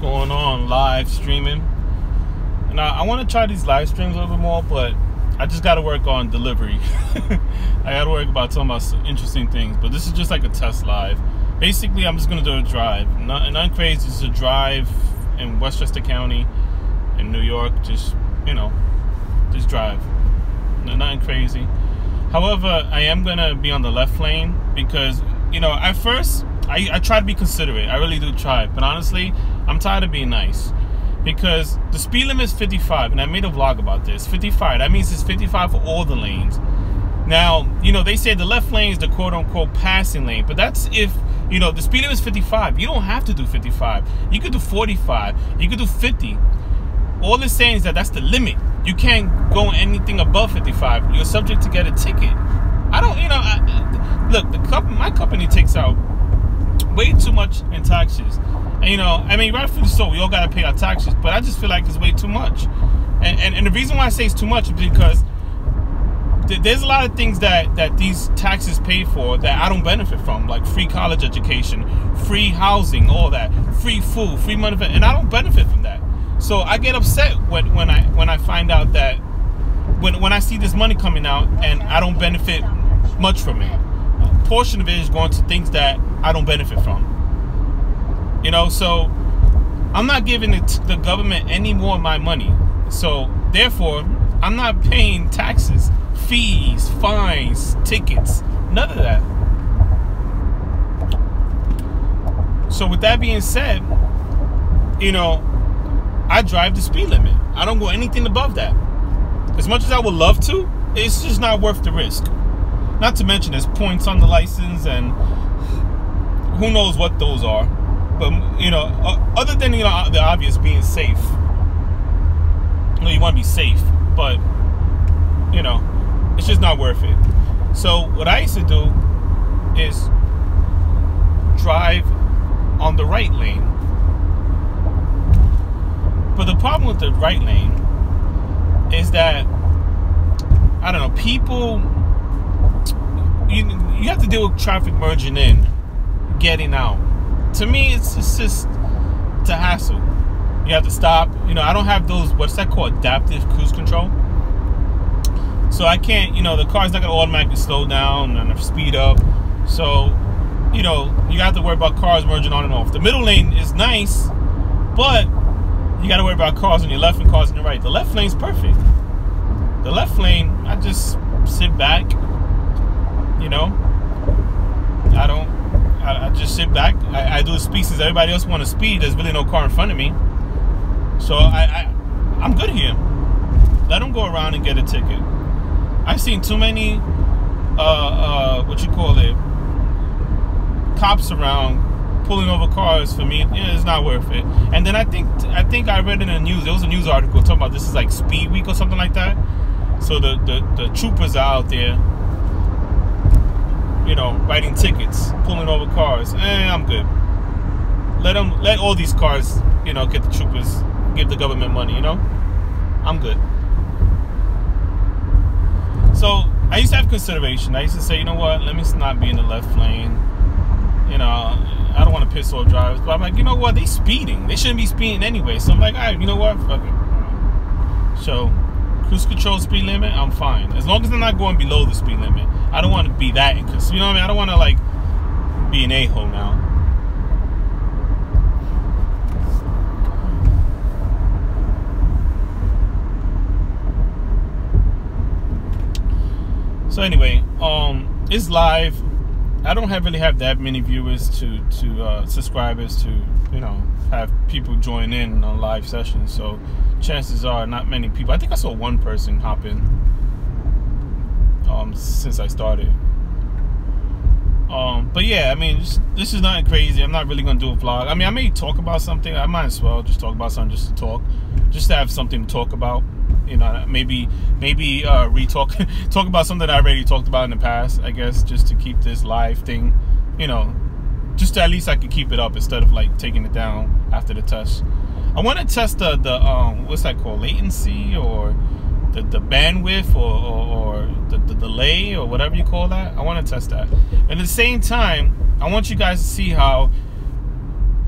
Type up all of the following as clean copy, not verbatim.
going on? Live streaming. And I want to try these live streams a little bit more, but I just got to work on delivery. I got to work about talking about some interesting things, but this is just like a test live. Basically, I'm just going to do a drive. Nothing crazy. It's a drive in Westchester County in New York. Just, you know, just drive. Nothing crazy. However, I am going to be on the left lane because, you know, at first, I try to be considerate. I really do try. But honestly, I'm tired of being nice. Because the speed limit is 55, and I made a vlog about this. 55, that means it's 55 for all the lanes. Now, you know, they say the left lane is the quote-unquote passing lane. But that's if, you know, the speed limit is 55. You don't have to do 55. You could do 45. You could do 50. All it's saying is that that's the limit. You can't go anything above 55. You're subject to get a ticket. I don't, you know, look, my company takes out way too much in taxes. And, you know, I mean, rightfully so, we all got to pay our taxes, but I just feel like it's way too much. And the reason why I say it's too much is because there's a lot of things that these taxes pay for that I don't benefit from, like free college education, free housing, all that, free food, free money, and I don't benefit from that. So I get upset when I find out that when I see this money coming out and I don't benefit much from it. A portion of it is going to things that I don't benefit from. You know, so I'm not giving the government any more of my money. So therefore, I'm not paying taxes, fees, fines, tickets, none of that. So with that being said, you know, I drive the speed limit. I don't go anything above that. As much as I would love to, it's just not worth the risk. Not to mention there's points on the license and who knows what those are. But, you know, other than, you know, the obvious being safe. You know, you want to be safe, but, you know, it's just not worth it. So what I used to do is drive on the right lane. But the problem with the right lane is that, I don't know, people, you have to deal with traffic merging in, getting out. To me, it's just a hassle. You have to stop. You know, I don't have those, what's that called, adaptive cruise control. So I can't, you know, the car's not going to automatically slow down and speed up. So, you know, you have to worry about cars merging on and off. The middle lane is nice, but you got to worry about cars on your left and cars on your right. The left lane's perfect. The left lane, I just sit back, you know. I just sit back. I do the speed since everybody else want to speed. There's really no car in front of me. So I'm good here. Let them go around and get a ticket. I've seen too many, what you call it, cops around pulling over cars. For me, it's not worth it. And then I think I read in the news, there was a news article talking about this is like Speed Week or something like that. So the troopers are out there, you know, writing tickets, pulling over cars. I'm good. Let all these cars, you know, get the troopers, give the government money, you know. I'm good. So I used to have consideration. I used to say, you know what, let me not be in the left lane. You know, I don't want to piss off drivers, but I'm like, you know what, they speeding. They shouldn't be speeding anyway. So I'm like, all right, you know what, fuck it. So cruise control speed limit, I'm fine. As long as I'm not going below the speed limit. I don't want to be that, because, you know what I mean? I don't want to, like, be an a-hole now. So anyway, it's live. I don't really have that many viewers to subscribers to, you know, have people join in on live sessions. So chances are not many people. I think I saw one person hop in since I started. But yeah, I mean, this is nothing crazy. I'm not really gonna do a vlog. I mean, I may talk about something. I might as well just talk about something, just to talk, just to have something to talk about. You know, maybe talk about something I already talked about in the past. I guess just to keep this live thing, you know, just to, at least I could keep it up instead of like taking it down after the test. I want to test the what's that called, latency, or the bandwidth, or the delay, or whatever you call that. I want to test that. And at the same time, I want you guys to see how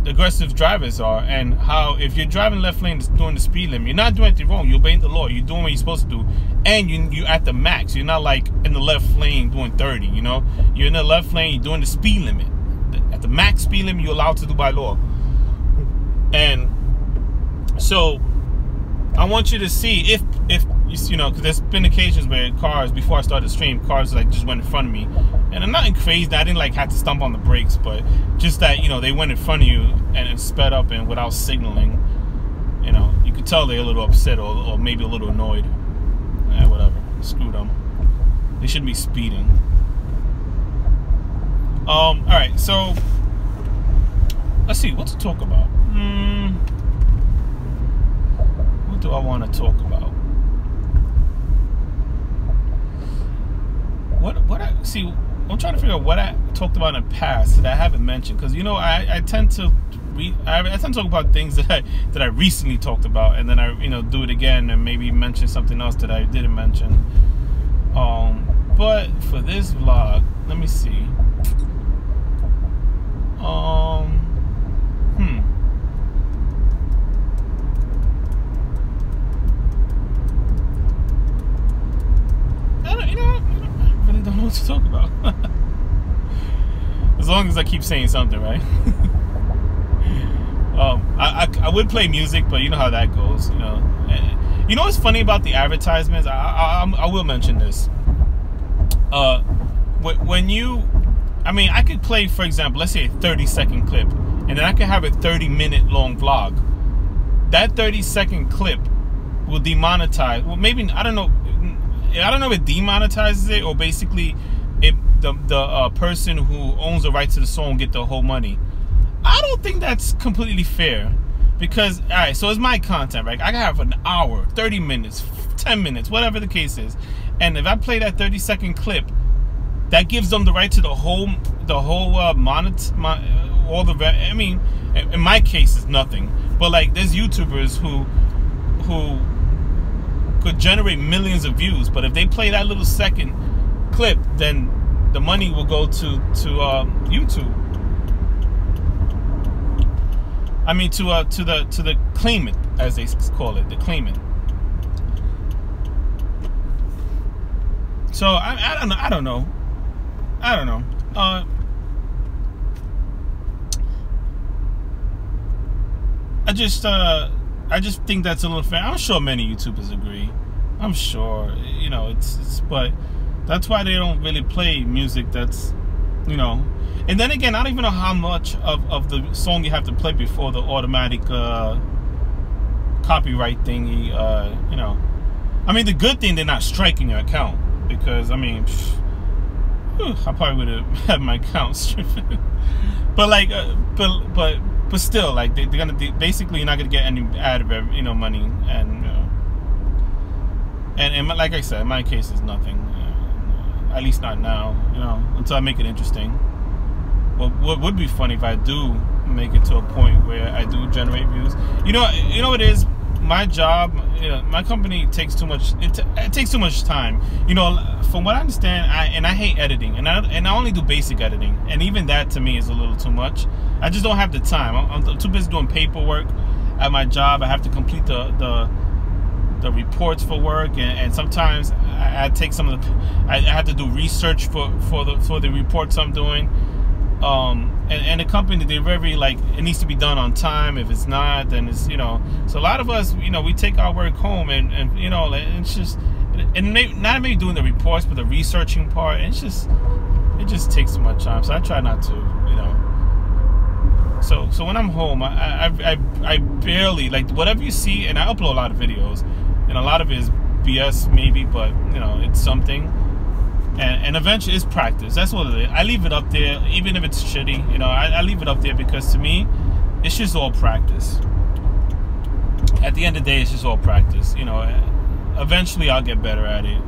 aggressive drivers are, and how if you're driving left lane doing the speed limit, you're not doing anything wrong. You're obeying the law. You're doing what you're supposed to do, and you at the max. You're not like in the left lane doing 30. You know, you're in the left lane. You're doing the speed limit at the max speed limit you're allowed to do by law. And so I want you to see if you know, because there's been occasions where cars, before I started the stream, cars like just went in front of me, and I'm not crazy. I didn't like have to stomp on the brakes, but just that, you know, they went in front of you and sped up and without signaling. You know, you could tell they're a little upset or maybe a little annoyed. Whatever, screw them. They shouldn't be speeding. All right, so let's see what to talk about. What do I want to talk about? What I see, I'm trying to figure out what I talked about in the past that I haven't mentioned, because you know I tend to talk about things that I recently talked about, and then I do it again and maybe mention something else that I didn't mention. But for this vlog, let me see. I really don't know what to talk about. As long as I keep saying something, right? I would play music, but you know how that goes. You know what's funny about the advertisements? I will mention this. When you, I could play, for example, let's say a 30-second clip, and then I could have a 30-minute long vlog. That 30-second clip will demonetize. Well, maybe I don't know if it demonetizes it, or basically the person who owns the rights to the song get the whole money. I don't think that's completely fair, because all right, so it's my content, right? I can have an hour, 30 minutes, 10 minutes, whatever the case is, and if I play that 30-second clip, that gives them the right to the whole in my case it's nothing, but like there's YouTubers who could generate millions of views, but if they play that little second clip, then the money will go to YouTube. To the claimant, as they call it, the claimant. So I don't know. I just think that's a little fair. I'm sure many YouTubers agree. I'm sure, but that's why they don't really play music that's, and then again, I don't even know how much of the song you have to play before the automatic copyright thingy, the good thing, they're not striking your account, because, I probably would have had my account stripped. But like, but still, like they're gonna basically, you're not gonna get any ad money, and like I said, in my case, it's nothing. At least not now, until I make it interesting. What would be funny if I do make it to a point where I do generate views. You know what it is. My job, my company takes too much. It takes too much time. From what I understand, I hate editing, and I only do basic editing, and even that to me is a little too much. I just don't have the time. I'm too busy doing paperwork at my job. I have to complete the reports for work, and sometimes I take some of the. I have to do research for the reports I'm doing. And the company, they're very like, it needs to be done on time. If it's not, then it's, so a lot of us, we take our work home, and it's just, and not maybe doing the reports, but the researching part, and it just takes too much time. So I try not to, so when I'm home, I barely, like, whatever you see, and I upload a lot of videos, and a lot of it is BS maybe, but it's something. And eventually it's practice. That's what it is. I leave it up there, even if it's shitty. I leave it up there because to me, it's just all practice. At the end of the day, it's just all practice. Eventually I'll get better at it.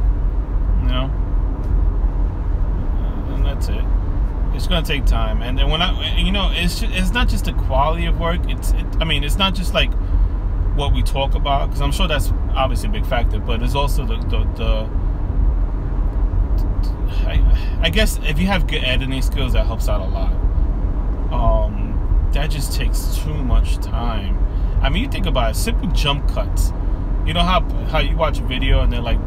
And that's it. It's gonna take time. And then when it's not just the quality of work. It's not just like what we talk about, because I'm sure that's obviously a big factor. But it's also the I guess if you have good editing skills, that helps out a lot. that just takes too much time. I mean, you think about it, simple jump cuts. You know how you watch a video and they're like,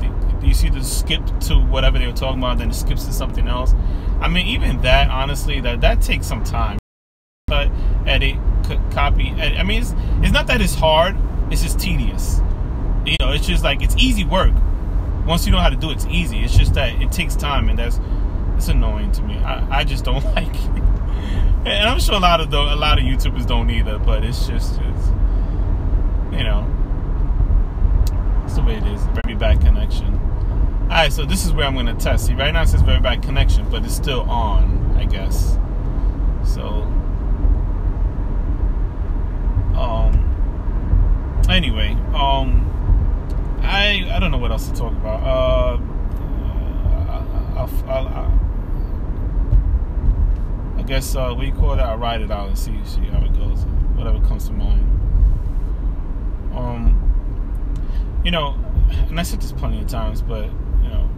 you see the skip to whatever they were talking about, then it skips to something else. I mean, even that, honestly, that takes some time. Cut, edit, copy. Edit. I mean, it's not that it's hard. It's just tedious. You know, it's just like, it's easy work. Once you know how to do it, it's easy. It's just that it takes time, and it's annoying to me. I just don't like it. And I'm sure a lot of YouTubers don't either, but it's you know, it's the way it is. Very bad connection. Alright, so this is where I'm going to test. See, right now it says very bad connection, but it's still on, I guess. So, anyway, I don't know what else to talk about. I guess what you call that? I'll write it out and see how it goes. Whatever comes to mind. You know, and I said this plenty of times, but you know,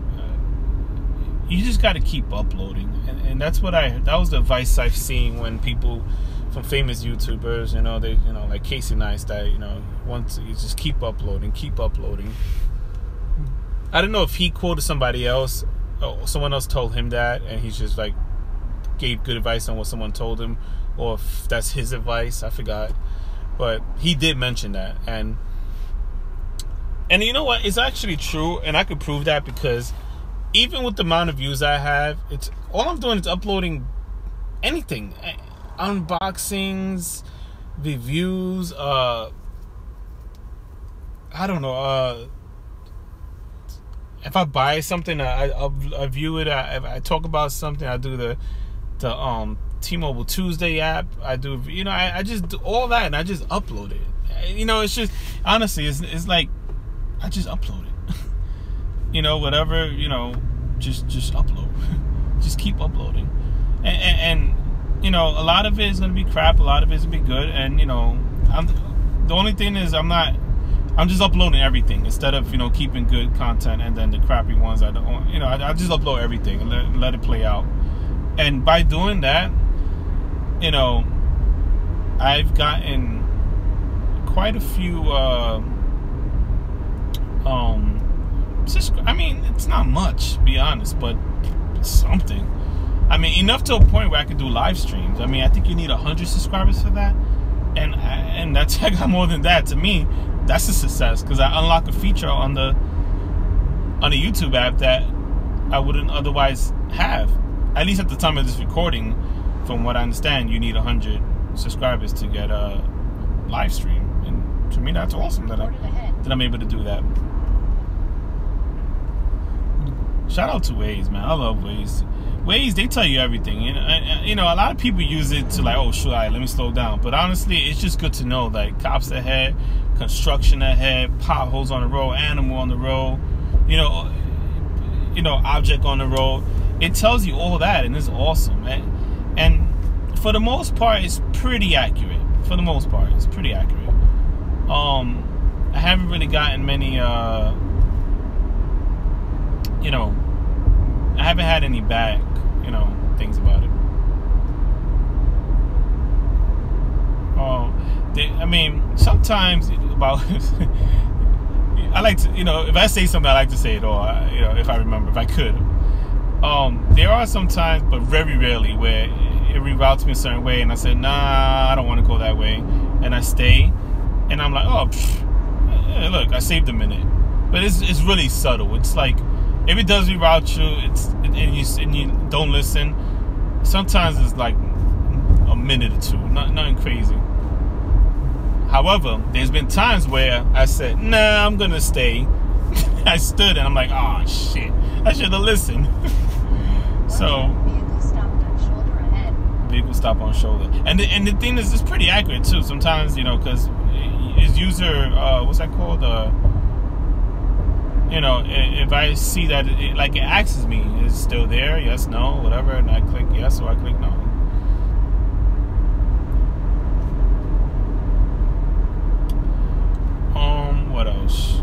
you just got to keep uploading, and that's what that was the advice I've seen when people from famous YouTubers, you know, they, you know, like Casey Neistat, you know, you just keep uploading. I don't know if he quoted somebody else, or someone else told him that, and he's just like gave good advice on what someone told him, or if that's his advice, I forgot. But he did mention that, and you know what? It's actually true, and I could prove that because even with the amount of views I have, it's all I'm doing is uploading anything, unboxings, reviews. I don't know. If I buy something, I view it. If I talk about something, I do the T-Mobile Tuesday app. I do, you know, I just do all that, and I just upload it. You know, it's just, honestly, it's like I just upload it. You know, whatever, you know, just upload. Just keep uploading, and you know, a lot of it is gonna be crap, a lot of it is gonna be good, and you know, the only thing is I'm just uploading everything instead of, you know, keeping good content and then the crappy ones I don't, you know, I just upload everything and let it play out. And by doing that, you know, I've gotten quite a few I mean, it's not much, to be honest, but it's something. I mean, enough to a point where I could do live streams. I mean, I think you need 100 subscribers for that, and that's, I got more than that. To me, that's a success, because I unlock a feature on the YouTube app that I wouldn't otherwise have. At least at the time of this recording, from what I understand, you need 100 subscribers to get a live stream, and to me, that's awesome that I'm able to do that. Shout out to Waze, man. I love Waze. Waze, they tell you everything. You know, a lot of people use it to like, oh, sure, let me slow down. But honestly, it's just good to know, like, cops ahead, construction ahead, potholes on the road, animal on the road, you know, object on the road. It tells you all that, and it's awesome, man. And for the most part, it's pretty accurate. For the most part, it's pretty accurate. I haven't really gotten many, you know, I haven't had any bad, you know, things about it. I mean, sometimes about I like to, you know, if I say something, I like to say it, or you know, if I remember, if I could. There are some times, but very rarely, where it reroutes me a certain way, and I say, nah, I don't want to go that way, and I stay, and I'm like, oh, hey, look, I saved a minute. But it's really subtle. It's like, if it does reroute you, and you don't listen, sometimes it's like a minute or two, nothing crazy. However, there's been times where I said, nah, I'm gonna stay. I stood and I'm like, oh shit, I should have listened. So vehicle stop on shoulder, and the thing is, it's pretty accurate too. Sometimes, you know, because it's user what's that called? You know, if I see that it asks me, is it still there? Yes, no, whatever, and I click yes or I click no. What else?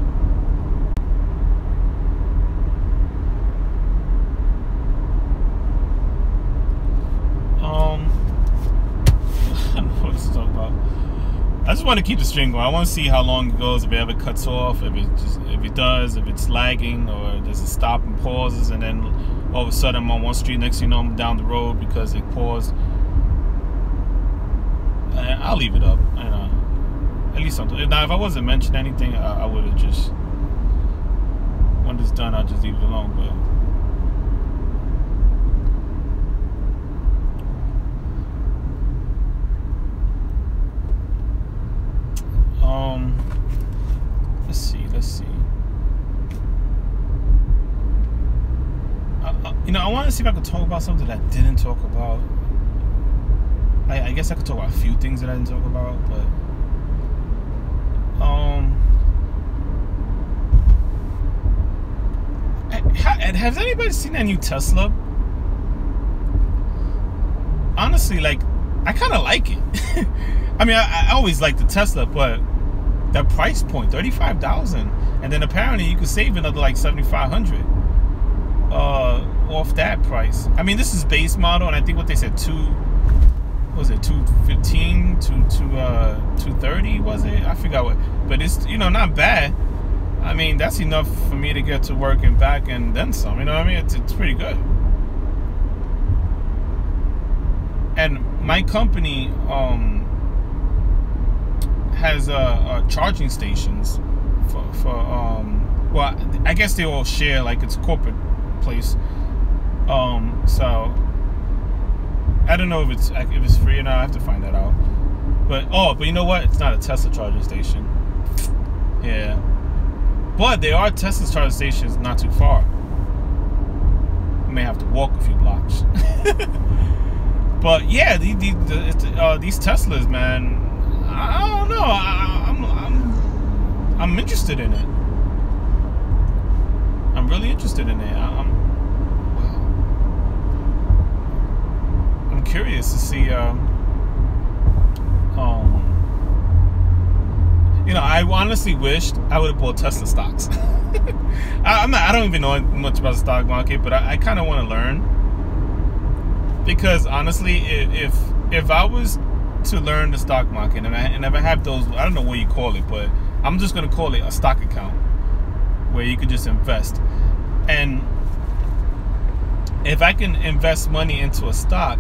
just want to keep the stream going. I want to see how long it goes, if it ever cuts off, if it does, if it's lagging, or does it stop and pauses, and then all of a sudden I'm on one street, next thing you know I'm down the road because it paused. I'll leave it up, and at least something. Now, if I wasn't mentioning anything, I would have just, when it's done, I'll just leave it alone. But let's see. I want to see if I could talk about something that I didn't talk about. I guess I could talk about a few things that I didn't talk about, but has anybody seen that new Tesla? Honestly, like, I kind of like it. I mean, I always like the Tesla, but that price point, $35,000, and then apparently you could save another like $7,500 off that price. I mean, this is base model, and I think what they said, 215 to 230 was it? I forgot what, but it's, not bad. I mean, that's enough for me to get to work and back and then some. You know what I mean? It's pretty good. And my company has charging stations for well, I guess they all share, like, it's a corporate place. So I don't know if it's free or not. I have to find that out. But you know what? It's not a Tesla charging station. Yeah, but there are Tesla charging stations not too far. You may have to walk a few blocks. But yeah, these Teslas, man, I don't know. I'm interested in it. I'm really interested in it. I'm curious to see. I honestly wished I would have bought Tesla stocks. I don't even know much about the stock market, but I kind of want to learn. Because honestly, if I was to learn the stock market, and if I have those, I don't know what you call it, but I'm just gonna call it a stock account where you could just invest. And if I can invest money into a stock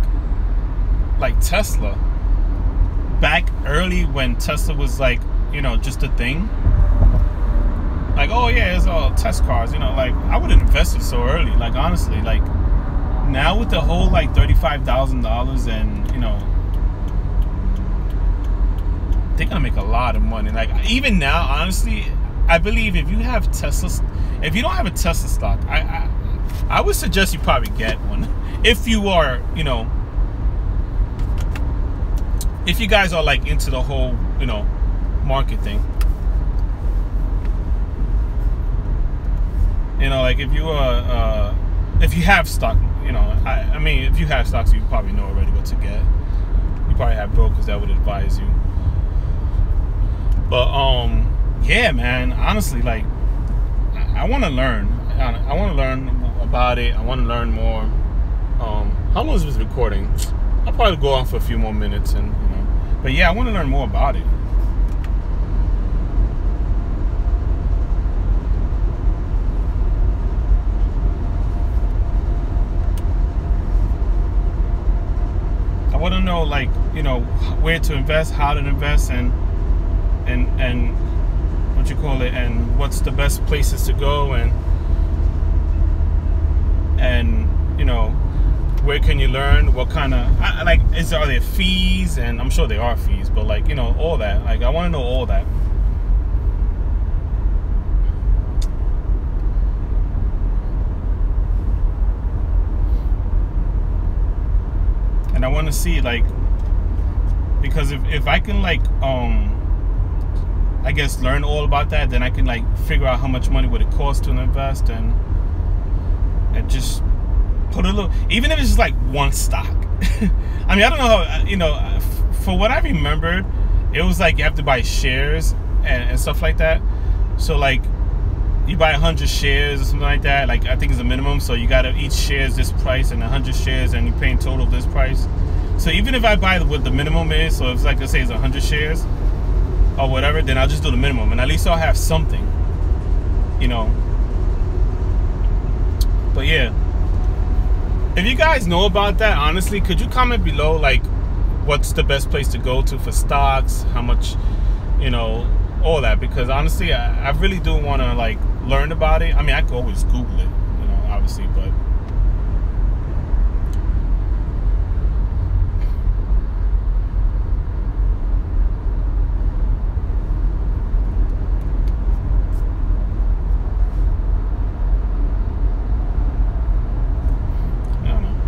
like Tesla, back early when Tesla was like, just a thing, like, oh yeah, it's all test cars, like, I would have invested so early. Like, honestly, like, now with the whole like $35,000, and they're gonna make a lot of money. Like, even now, honestly, I believe if you have Tesla, if you don't have a Tesla stock, I would suggest you probably get one. If you are, if you guys are like into the whole, market thing. Like, if you if you have stock, I mean, if you have stocks, you probably know already what to get. You probably have brokers that would advise you. But yeah, man, honestly, like, I want to learn. I want to learn about it. I want to learn more. How long is this recording? I'll probably go on for a few more minutes, and but yeah, I want to learn more about it. I want to know, like, where to invest, how to invest, and what you call it, and what's the best places to go, and where can you learn, what kind of, like, are there fees? And I'm sure there are fees, but, like, all that. Like, I want to know all that. And I want to see, like, because if I can, like, I guess learn all about that, then I can, like, figure out how much money would it cost to invest, and just put a little, even if it's just like one stock. I mean, I don't know how, for what I remembered, it was like you have to buy shares and stuff like that. So, like, you buy 100 shares or something like that. Like, I think it's a minimum. So you gotta, each share is this price, and 100 shares, and you're paying total this price. So even if I buy what the minimum is, so it's like, let's say it's 100 shares, or whatever, then I'll just do the minimum, and at least I'll have something, you know. But yeah, if you guys know about that, honestly, could you comment below, like, what's the best place to go to for stocks, how much, you know, all that, because honestly, I really do want to, like, learn about it. I mean, I could always Google it, you know, obviously, but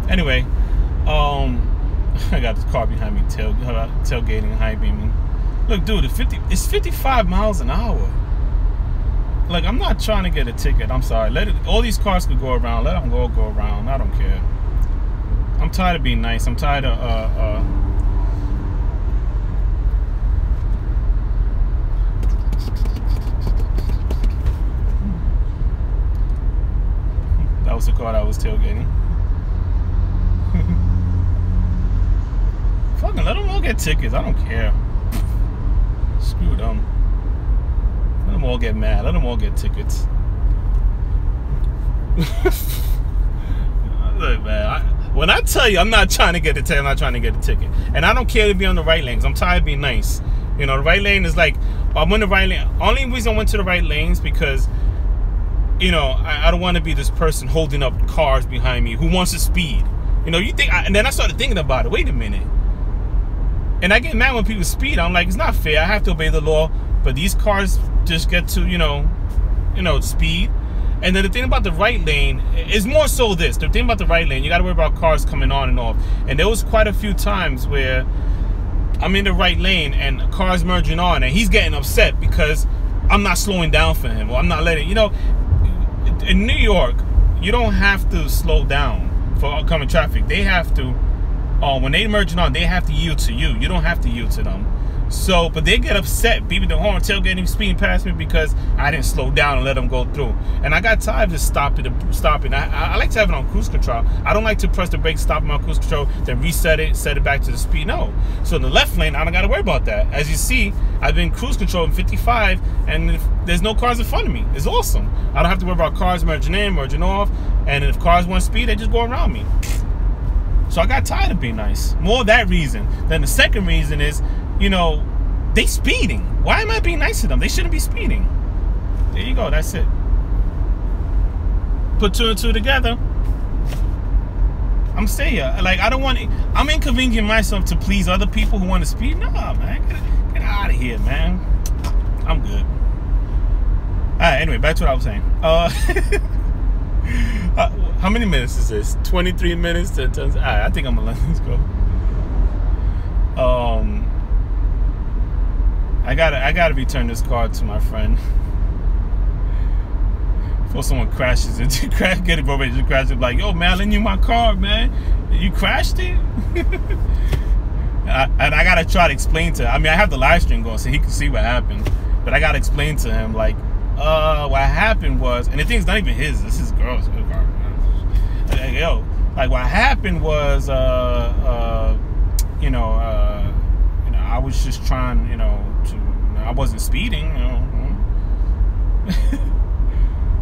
anyway, I got this car behind me tailgating, high beaming. Look, dude, it's 55 miles an hour. Like, I'm not trying to get a ticket. I'm sorry. All these cars could go around. Let them go around. I don't care. I'm tired of being nice. I'm tired of that was the car that was tailgating. Fucking let them all get tickets. I don't care. Screw them. Let them all get mad. Let them all get tickets. Look, man. When I tell you I'm not trying to get a ticket, I'm not trying to get a ticket. And I don't care to be on the right lanes. I'm tired of being nice. You know, the right lane is like, I'm in the right lane. Only reason I went to the right lanes because, you know, I don't want to be this person holding up cars behind me who wants to speed. You know, you think, and then I started thinking about it. Wait a minute. And I get mad when people speed. I'm like, it's not fair. I have to obey the law. But these cars just get to, you know, speed. And then the thing about the right lane is more so this. The thing about the right lane, you got to worry about cars coming on and off. And there was quite a few times where I'm in the right lane and cars merging on. And he's getting upset because I'm not slowing down for him. Or I'm not letting, you know, in New York, you don't have to slow down for oncoming traffic. They have to, when they merging on, they have to yield to you. You don't have to yield to them. So, but they get upset, beeping the horn, tailgating, speeding past me because I didn't slow down and let them go through. And I got tired of just stopping. I like to have it on cruise control. I don't like to press the brakes, stop them on cruise control, then reset it, set it back to the speed. No. So in the left lane, I don't got to worry about that. As you see, I've been cruise controlling 55, and if there's no cars in front of me. It's awesome. I don't have to worry about cars merging in, merging off, and if cars want speed, they just go around me. So I got tired of being nice. More that reason. Then the second reason is, you know, they speeding. Why am I being nice to them? They shouldn't be speeding. There you go. That's it. Put two and two together. I'm saying, like, I don't want. I'm inconveniencing myself to please other people who want to speed. No, man, get out of here, man. I'm good. All right. Anyway, back to what I was saying. How many minutes is this? 23 minutes. All right, I think I'm gonna let this go. I gotta return this car to my friend before someone crashes it. Get it, bro. Just crash it. Like, yo, man, I lent you my car, man. You crashed it. And I gotta try to explain to him. I mean, I have the live stream going so he can see what happened, but I gotta explain to him, like, what happened was, and the thing's not even his. This is girl's car. Like, yo, like, what happened was, you know, I was just trying, you know, I wasn't speeding, you know.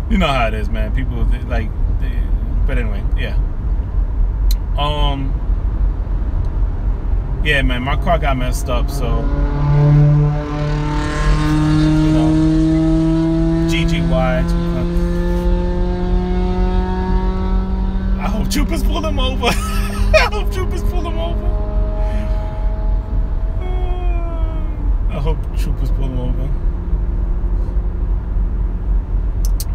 You know how it is, man. People, but anyway, yeah. Yeah, man, my car got messed up, so, you know, GGY. I hope troopers pull him over. I hope troopers pull him over. I hope troopers pull him over.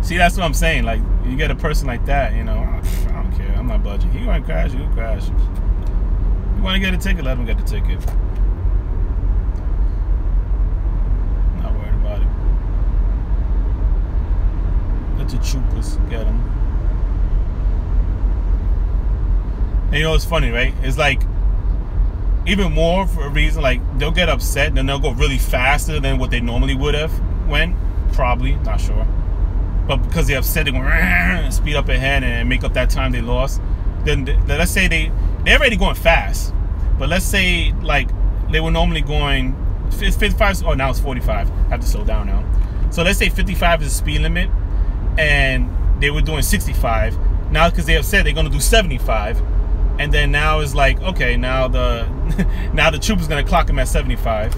See, that's what I'm saying. Like, you get a person like that, you know, I don't care. I'm not budging. He gonna crash, he'll crash. You wanna get a ticket, let him get the ticket. Not worried about it. Let the troopers get him. And you know what's funny, right? It's like, even more for a reason, like, they'll get upset and then they'll go really faster than what they normally would have went. Probably, not sure. But because they're upset, they're going to speed up ahead and make up that time they lost. Then let's say they're already going fast. But let's say, like, they were normally going it's 55. Oh, now it's 45. I have to slow down now. So let's say 55 is the speed limit, and they were doing 65. Now, because they have said they're going to do 75, and then now it's like, okay, now the now the trooper's going to clock him at 75.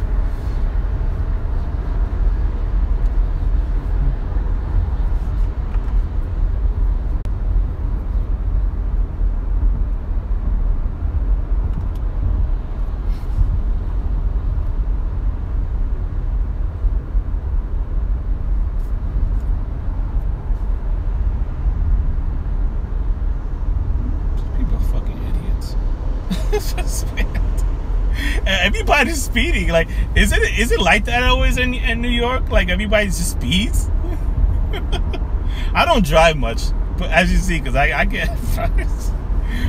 Everybody's speeding. Like, is it like that always in New York? Like, everybody just speeds? I don't drive much, but as you see, because I get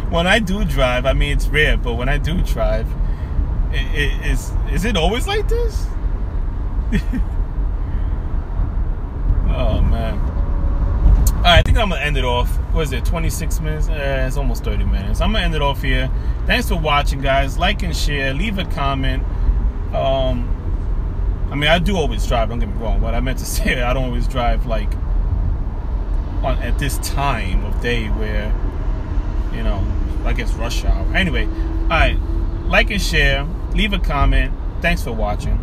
when I do drive, I mean, it's rare, but when I do drive, is it always like this? Oh man. Alright, I think I'm gonna end it off. What is it, 26 minutes? It's almost 30 minutes. I'm gonna end it off here. Thanks for watching, guys. Like and share, leave a comment. I mean, I do always drive, don't get me wrong. What I meant to say, I don't always drive like at this time of day where, you know, like it's rush hour. Anyway, alright, like and share, leave a comment. Thanks for watching.